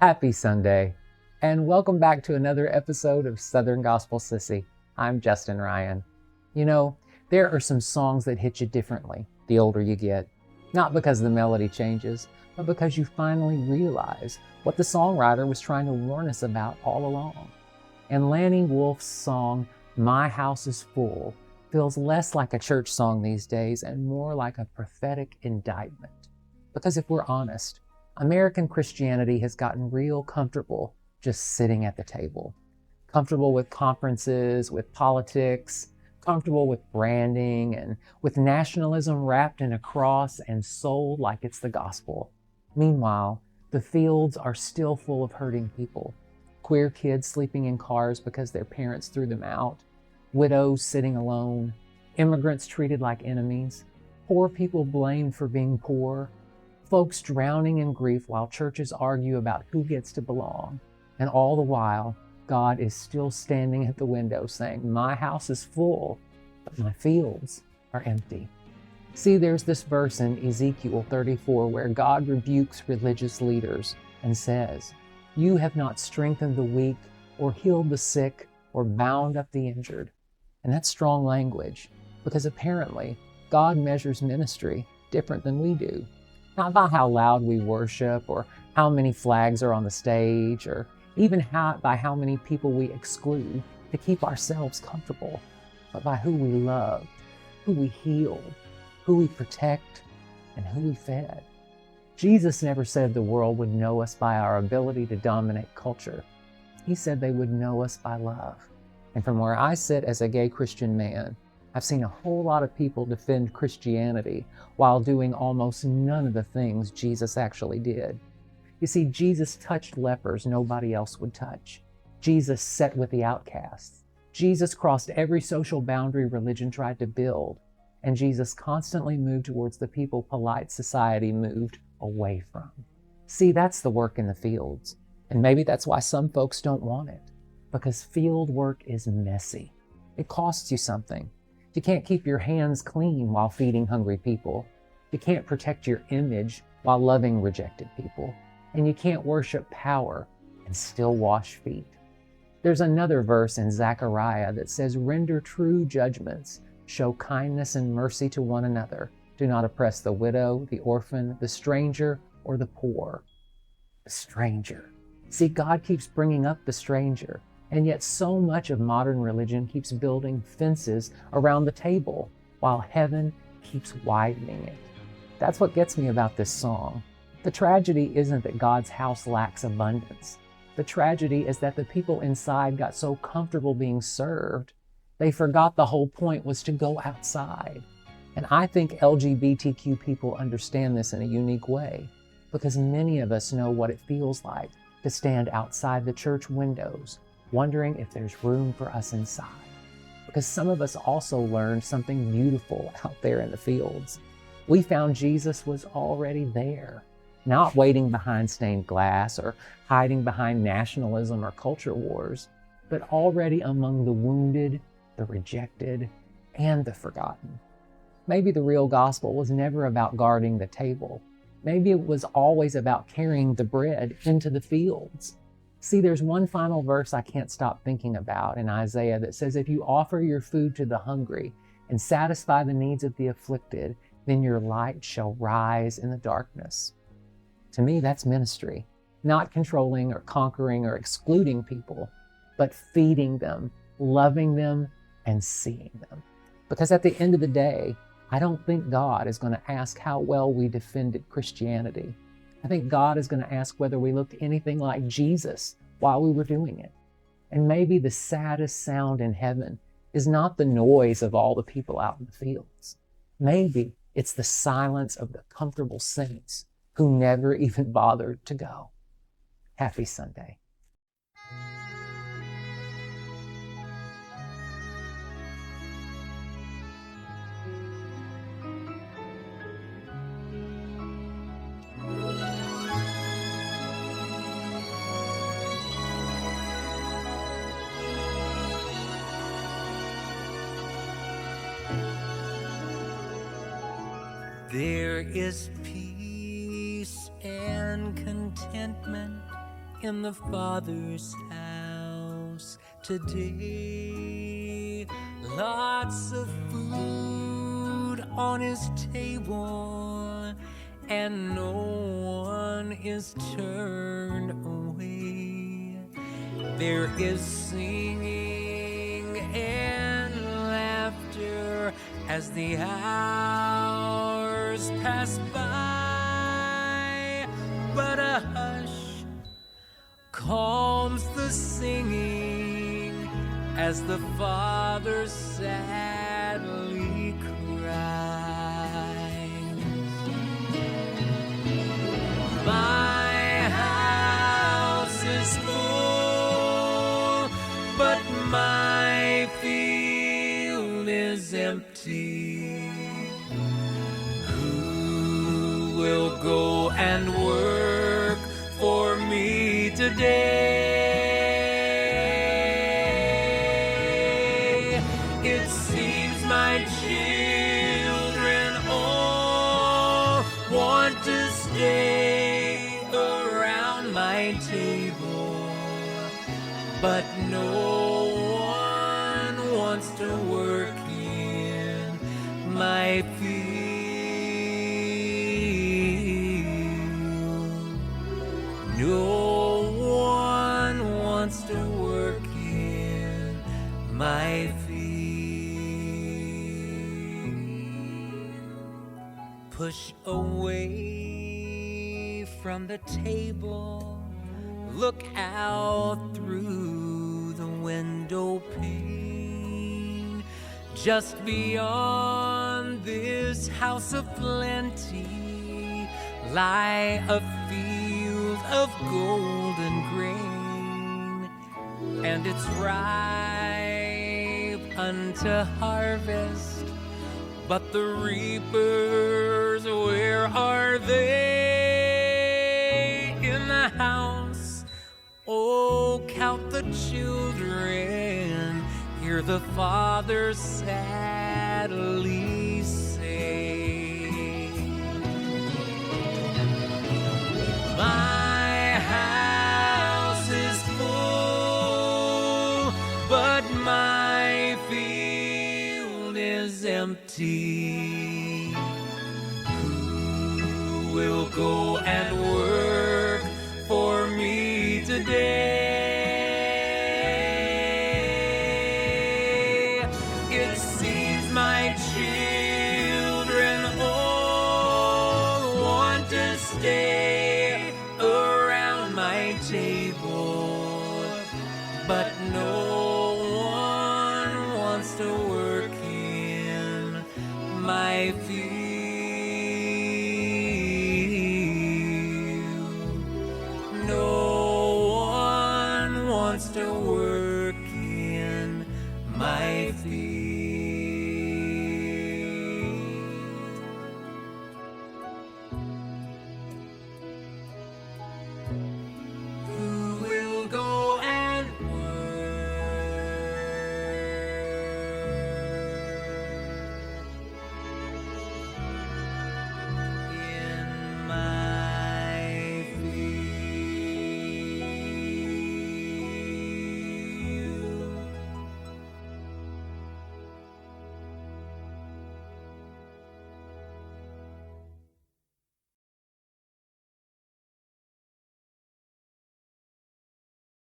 Happy Sunday, and welcome back to another episode of Southern Gospel Sissy. I'm Justin Ryan. You know, there are some songs that hit you differently the older you get. Not because the melody changes, but because you finally realize what the songwriter was trying to warn us about all along. And Lanny Wolfe's song, My House is Full, feels less like a church song these days and more like a prophetic indictment. Because if we're honest, American Christianity has gotten real comfortable just sitting at the table. Comfortable with conferences, with politics, comfortable with branding, and with nationalism wrapped in a cross and sold like it's the gospel. Meanwhile, the fields are still full of hurting people. Queer kids sleeping in cars because their parents threw them out. Widows sitting alone. Immigrants treated like enemies. Poor people blamed for being poor. Folks drowning in grief while churches argue about who gets to belong. And all the while, God is still standing at the window saying, my house is full, but my fields are empty. See, there's this verse in Ezekiel 34 where God rebukes religious leaders and says, you have not strengthened the weak or healed the sick or bound up the injured. And that's strong language because apparently God measures ministry different than we do. Not by how loud we worship or how many flags are on the stage or even by how many people we exclude to keep ourselves comfortable, but by who we loved, who we healed, who we protect, and who we fed. Jesus never said the world would know us by our ability to dominate culture. He said they would know us by love. And from where I sit as a gay Christian man, I've seen a whole lot of people defend Christianity while doing almost none of the things Jesus actually did. You see, Jesus touched lepers nobody else would touch. Jesus sat with the outcasts. Jesus crossed every social boundary religion tried to build. And Jesus constantly moved towards the people polite society moved away from. See, that's the work in the fields. And maybe that's why some folks don't want it. Because field work is messy. It costs you something. You can't keep your hands clean while feeding hungry people. You can't protect your image while loving rejected people. And you can't worship power and still wash feet. There's another verse in Zechariah that says, render true judgments, show kindness and mercy to one another. Do not oppress the widow, the orphan, the stranger, or the poor. The stranger. See, God keeps bringing up the stranger. And yet so much of modern religion keeps building fences around the table while heaven keeps widening it. That's what gets me about this song. The tragedy isn't that God's house lacks abundance. The tragedy is that the people inside got so comfortable being served, they forgot the whole point was to go outside. And I think LGBTQ people understand this in a unique way because many of us know what it feels like to stand outside the church windows wondering if there's room for us inside. Because some of us also learned something beautiful out there in the fields. We found Jesus was already there, not waiting behind stained glass or hiding behind nationalism or culture wars, but already among the wounded, the rejected, and the forgotten. Maybe the real gospel was never about guarding the table. Maybe it was always about carrying the bread into the fields. See, there's one final verse I can't stop thinking about in Isaiah that says, if you offer your food to the hungry and satisfy the needs of the afflicted, then your light shall rise in the darkness. To me, that's ministry, not controlling or conquering or excluding people, but feeding them, loving them, and seeing them. Because at the end of the day, I don't think God is going to ask how well we defended Christianity. I think God is going to ask whether we looked anything like Jesus while we were doing it. And maybe the saddest sound in heaven is not the noise of all the people out in the fields. Maybe it's the silence of the comfortable saints who never even bothered to go. Happy Sunday. There is peace and contentment in the Father's house today. Lots of food on his table, and no one is turned away. There is singing and laughter as the hours pass by, but a hush calms the singing as the Father sadly cries. My house is full, but my field is empty. Who will go and work for me today? It seems my children all want to stay around my table, but no one wants to work in my field. No one wants to work in my field. Push away from the table, look out through the window pane. Just beyond this house of plenty lie a field of golden grain, and it's ripe unto harvest. But the reapers, where are they? In the house, oh, count the children, hear the Father sadly say, my house is full, but my field is empty. Who will go and work for me today? It seems my children all want to stay around my table, but no one wants to work in my field. No one wants to work